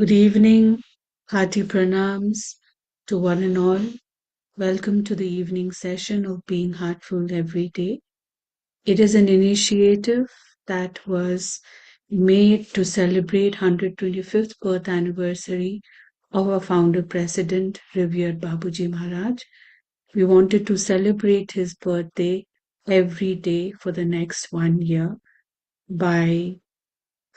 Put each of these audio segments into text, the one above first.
Good evening, hearty pranams to one and all. Welcome to the evening session of Being Heartful Every Day. It is an initiative that was made to celebrate 125th birth anniversary of our founder president, revered Babuji Maharaj. We wanted to celebrate his birthday every day for the next 1 year by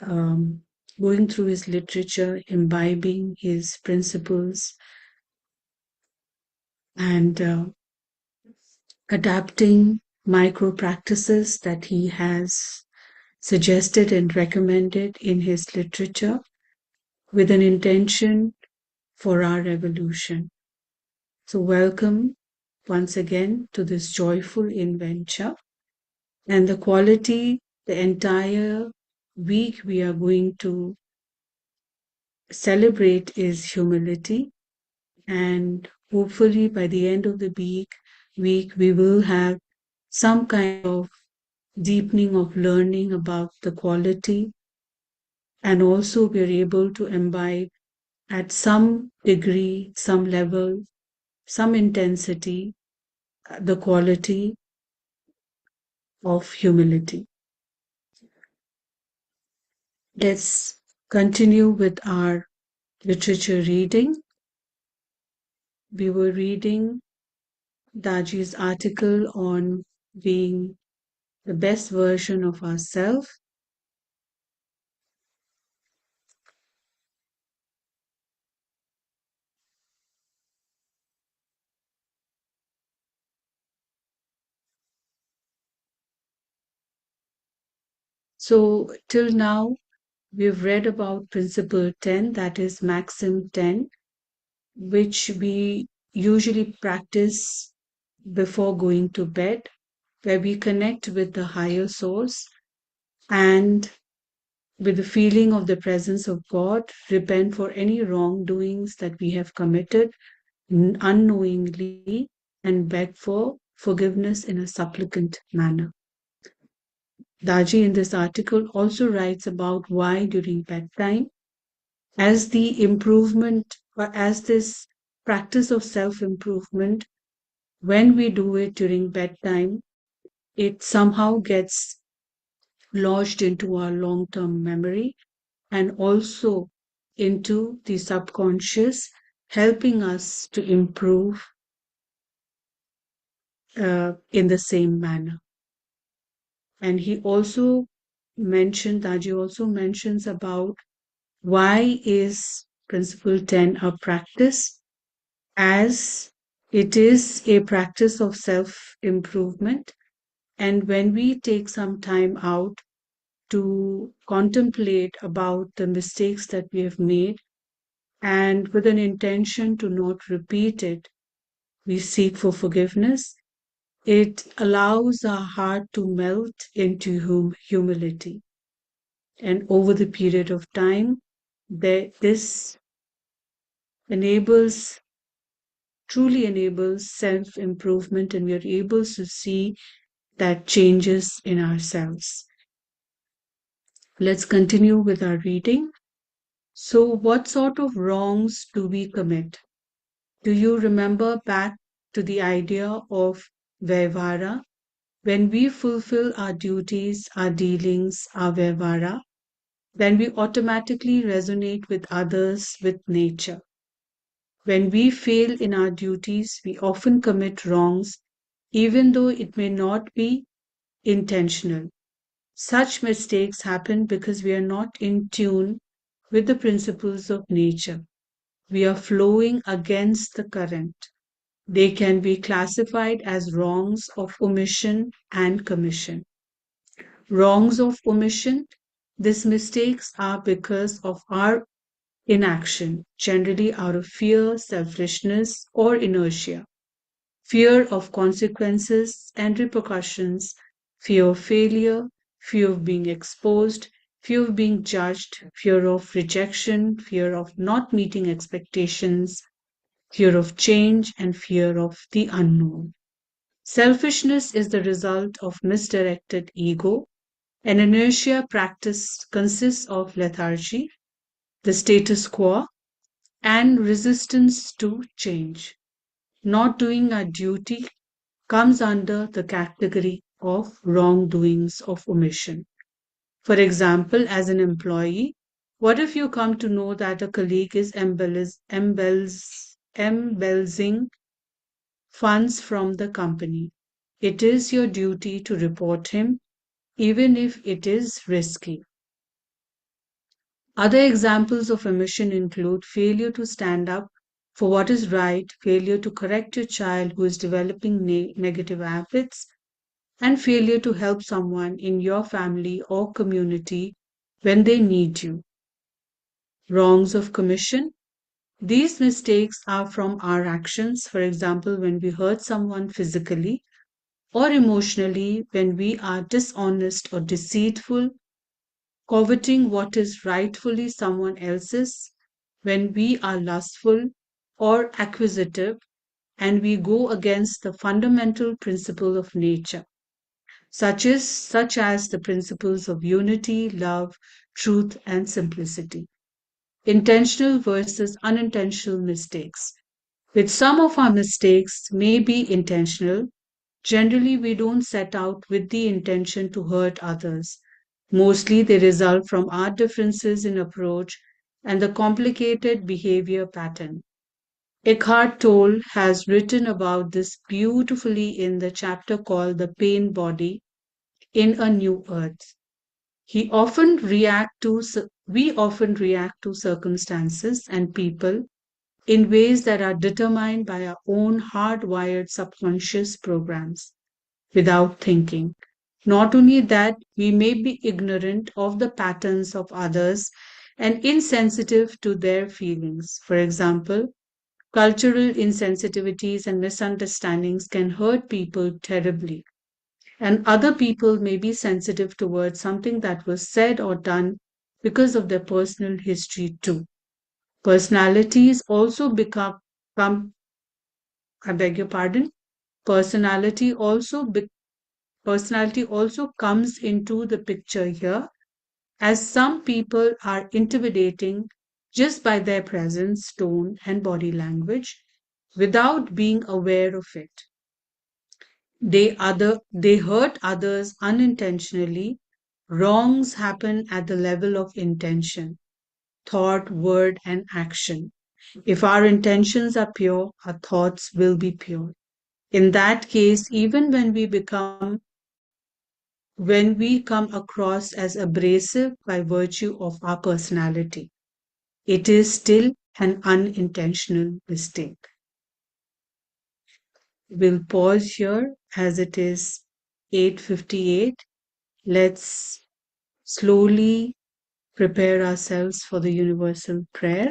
um, going through his literature, imbibing his principles, and adapting micro practices that he has suggested and recommended in his literature with an intention for our evolution. So, welcome once again to this joyful adventure. And the quality, the entire week we are going to celebrate is humility. And hopefully, by the end of the week we will have some kind of deepening of learning about the quality, and also we are able to imbibe at some degree, some level, some intensity, the quality of humility. Let's continue with our literature reading. We were reading Daji's article on being the best version of ourselves. So, till now, we've read about Principle 10, that is Maxim 10, which we usually practice before going to bed, where we connect with the higher source and with the feeling of the presence of God, repent for any wrongdoings that we have committed unknowingly, and beg for forgiveness in a supplicant manner. Daji in this article also writes about why during bedtime, as the improvement or as this practice of self-improvement, when we do it during bedtime, it somehow gets lodged into our long-term memory and also into the subconscious, helping us to improve in the same manner. And he also Daji also mentions about why is Principle 10 a practice, as it is a practice of self-improvement. And when we take some time out to contemplate about the mistakes that we have made, and with an intention to not repeat it, we seek for forgiveness. It allows our heart to melt into humility. And over the period of time, this truly enables self-improvement, and we are able to see that changes in ourselves. Let's continue with our reading. So, what sort of wrongs do we commit? Do you remember back to the idea of Vaivara? When we fulfill our duties, our dealings, our Vaivara, then we automatically resonate with others, with nature. When we fail in our duties, we often commit wrongs, even though it may not be intentional. Such mistakes happen because we are not in tune with the principles of nature. We are flowing against the current. They can be classified as wrongs of omission and commission. Wrongs of omission, these mistakes are because of our inaction, generally out of fear, selfishness, or inertia. Fear of consequences and repercussions, fear of failure, fear of being exposed, fear of being judged, fear of rejection, fear of not meeting expectations, fear of change, and fear of the unknown. Selfishness is the result of misdirected ego. An inertia practice consists of lethargy, the status quo, and resistance to change. Not doing our duty comes under the category of wrongdoings of omission. For example, as an employee, what if you come to know that a colleague is embezzling funds from the company? It is your duty to report him, even if it is risky. Other examples of omission include failure to stand up for what is right, failure to correct your child who is developing negative habits, and failure to help someone in your family or community when they need you. Wrongs of commission. These mistakes are from our actions, for example, when we hurt someone physically or emotionally, when we are dishonest or deceitful, coveting what is rightfully someone else's, when we are lustful or acquisitive, and we go against the fundamental principle of nature, such as the principles of unity, love, truth, and simplicity. Intentional versus unintentional mistakes. With some of our mistakes may be intentional, generally we don't set out with the intention to hurt others. Mostly they result from our differences in approach and the complicated behavior pattern. Eckhart Tolle has written about this beautifully in the chapter called The Pain Body in a New Earth. He often react to we often react to circumstances and people in ways that are determined by our own hardwired subconscious programs without thinking. Not only that, we may be ignorant of the patterns of others and insensitive to their feelings. For example, cultural insensitivities and misunderstandings can hurt people terribly, and other people may be sensitive towards something that was said or done because of their personal history too. Personalities also come, I beg your pardon, personality also be, personality also comes into the picture here, as some people are intimidating just by their presence, tone, and body language without being aware of it. They hurt others unintentionally. Wrongs happen at the level of intention, thought, word, and action. If our intentions are pure, our thoughts will be pure. In that case, even when we come across as abrasive by virtue of our personality, it is still an unintentional mistake. We'll pause here as it is 8:58. Let's slowly prepare ourselves for the universal prayer.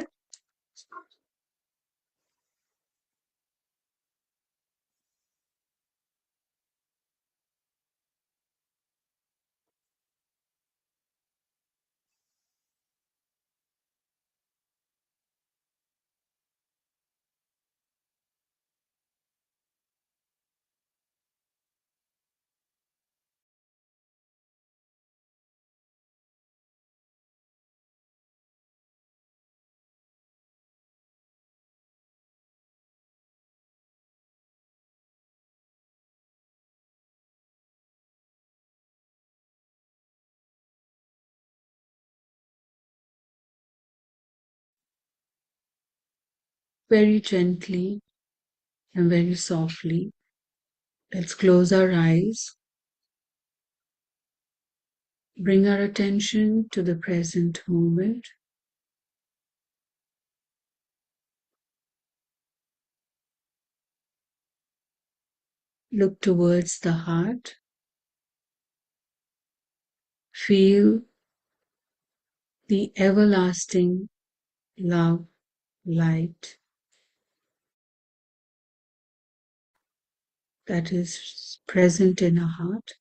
Very gently and very softly, let's close our eyes, bring our attention to the present moment. Look towards the heart. Feel the everlasting love light that is present in our heart.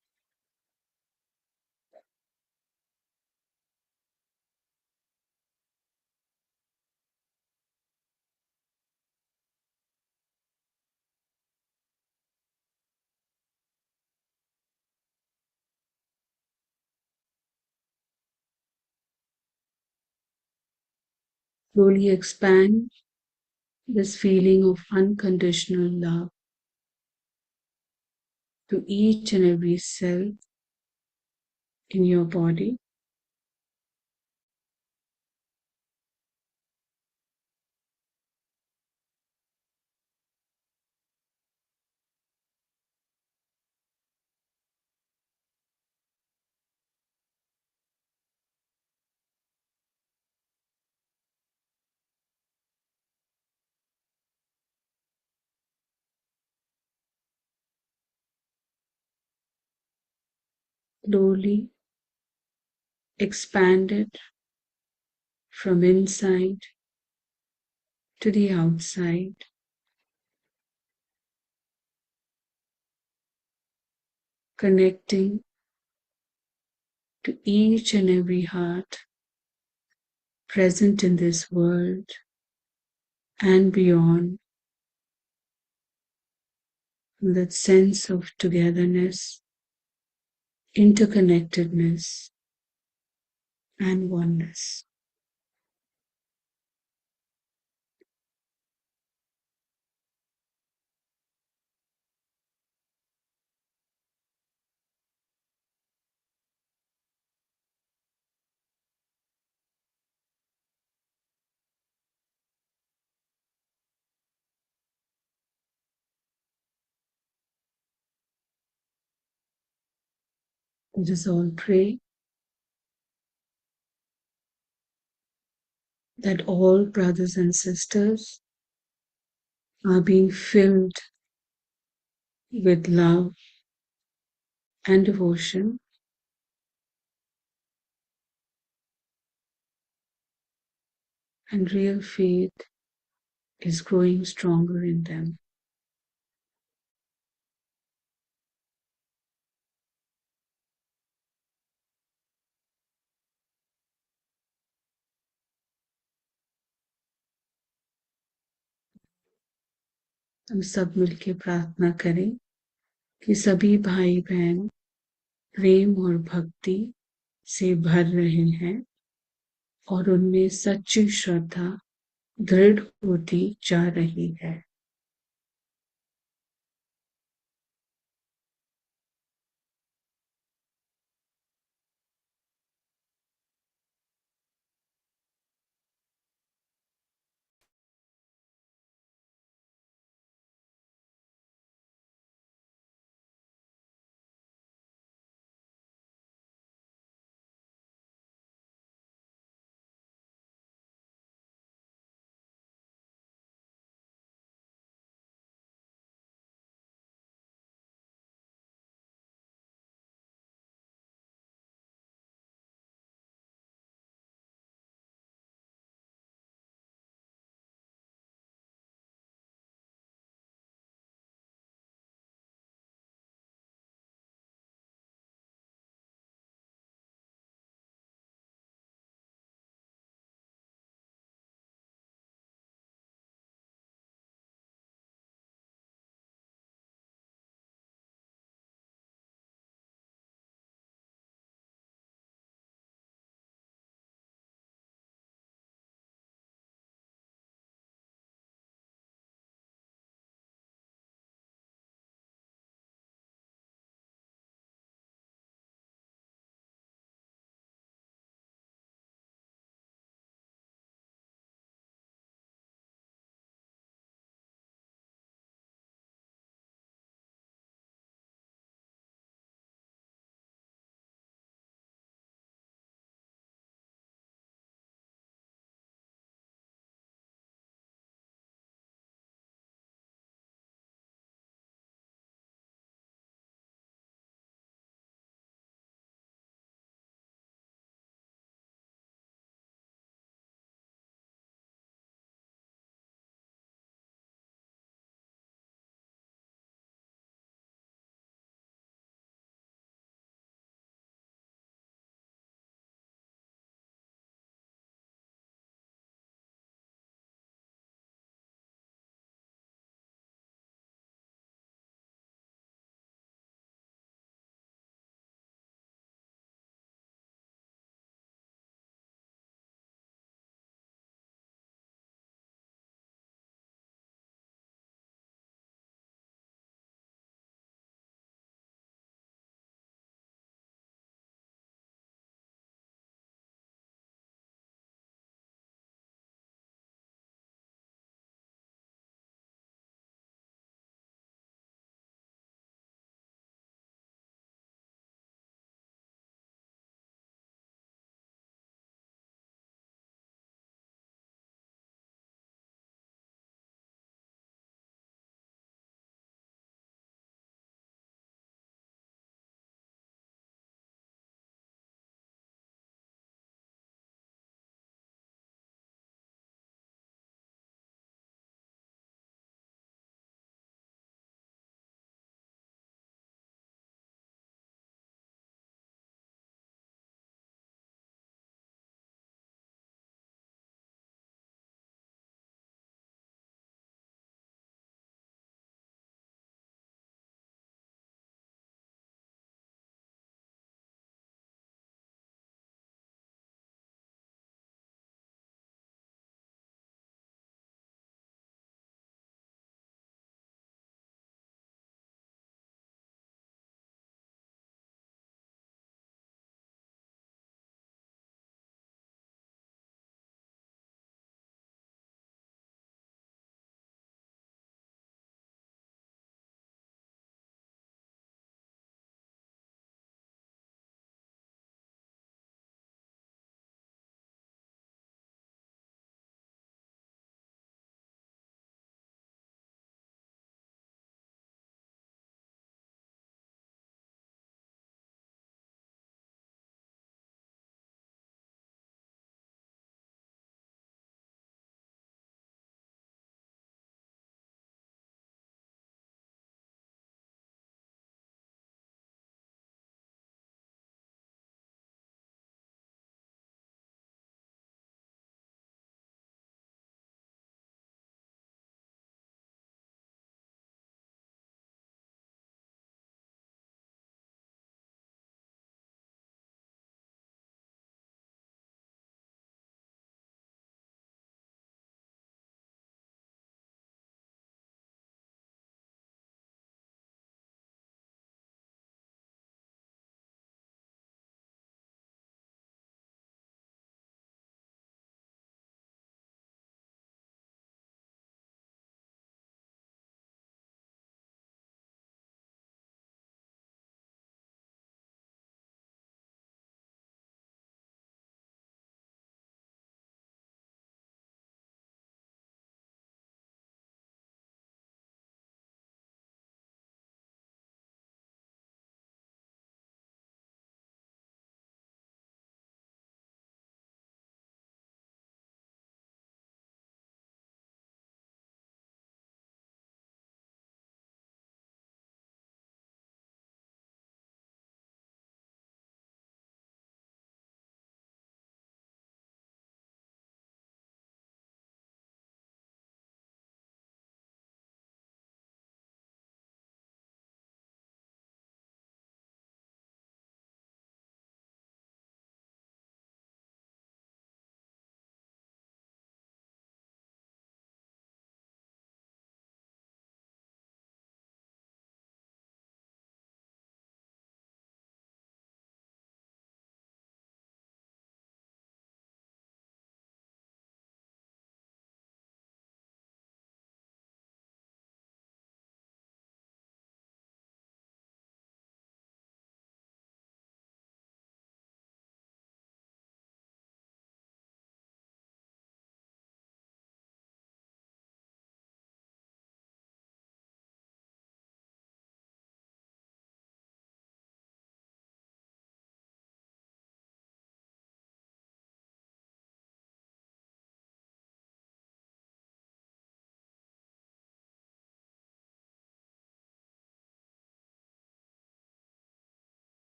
Slowly expand this feeling of unconditional love to each and every cell in your body. Slowly expand it from inside to the outside, connecting to each and every heart present in this world and beyond. That sense of togetherness, interconnectedness, and oneness. Let us all pray that all brothers and sisters are being filled with love and devotion, and real faith is growing stronger in them. हम सब मिलकर प्रार्थना करें कि सभी भाई बहन प्रेम और भक्ति से भर रहे हैं और उनमें सच्ची श्रद्धा दृढ़ होती जा रही है।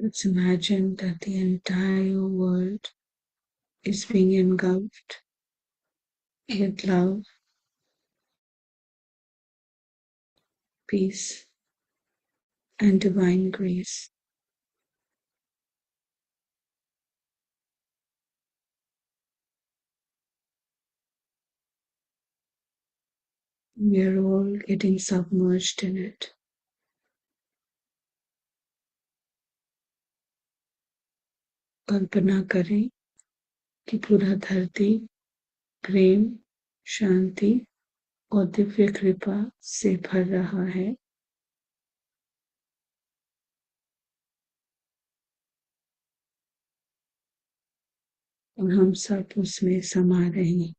Let's imagine that the entire world is being engulfed with love, peace, and divine grace. We are all getting submerged in it. कल्पना करें कि पूरा धरती प्रेम, शांति और दिव्य कृपा से भर रहा है और हम सब उसमें समा रहे हैं.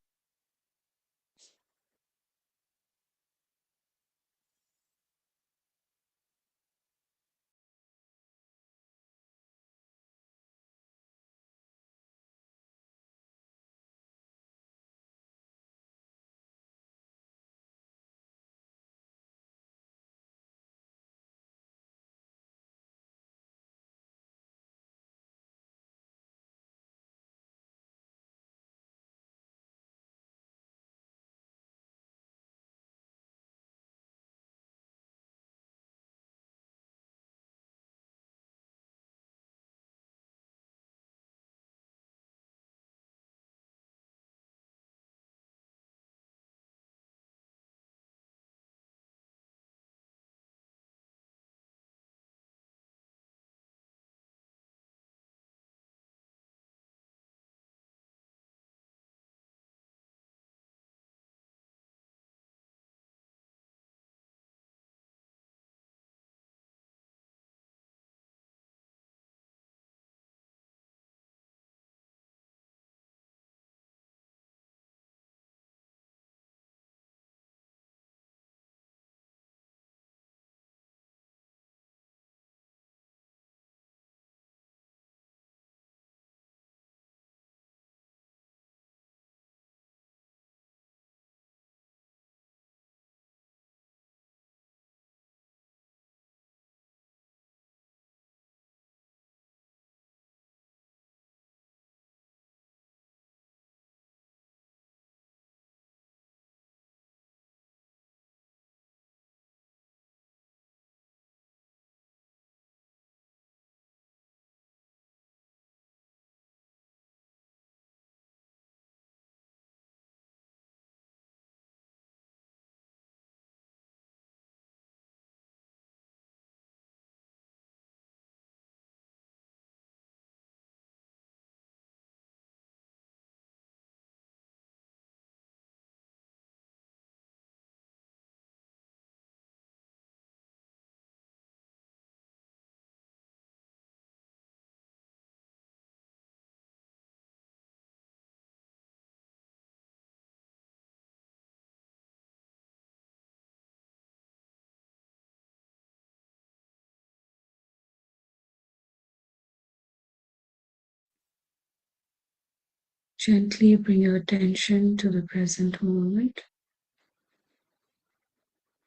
Gently bring your attention to the present moment.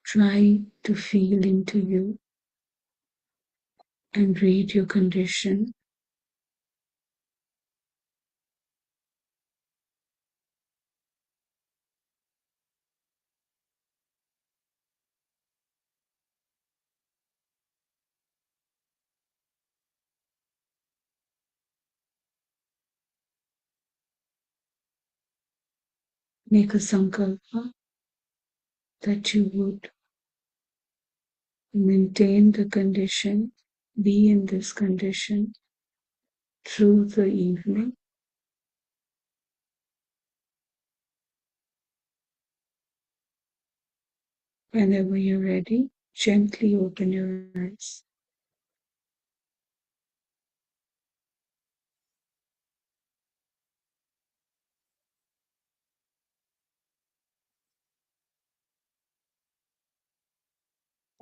Try to feel into you and read your condition. Make a sankalpa that you would maintain the condition, be in this condition through the evening. Whenever you're ready, gently open your eyes.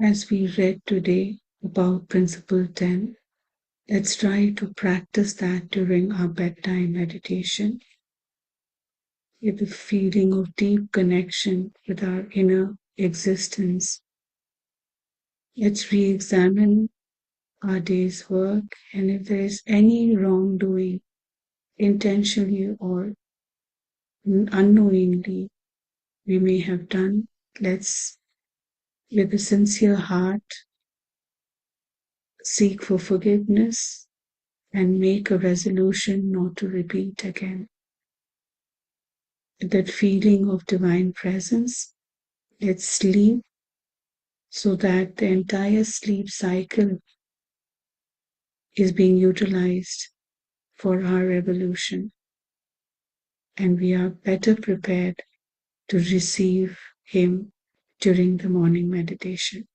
As we read today about Principle 10, let's try to practice that during our bedtime meditation with the feeling of deep connection with our inner existence. Let's re-examine our day's work, and if there is any wrongdoing, intentionally or unknowingly, we may have done, let's, with a sincere heart, seek for forgiveness and make a resolution not to repeat again. That feeling of divine presence, let's sleep so that the entire sleep cycle is being utilized for our evolution, and we are better prepared to receive Him during the morning meditation.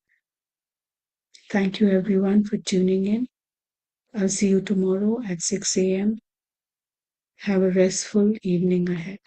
Thank you everyone for tuning in. I'll see you tomorrow at 6 a.m. Have a restful evening ahead.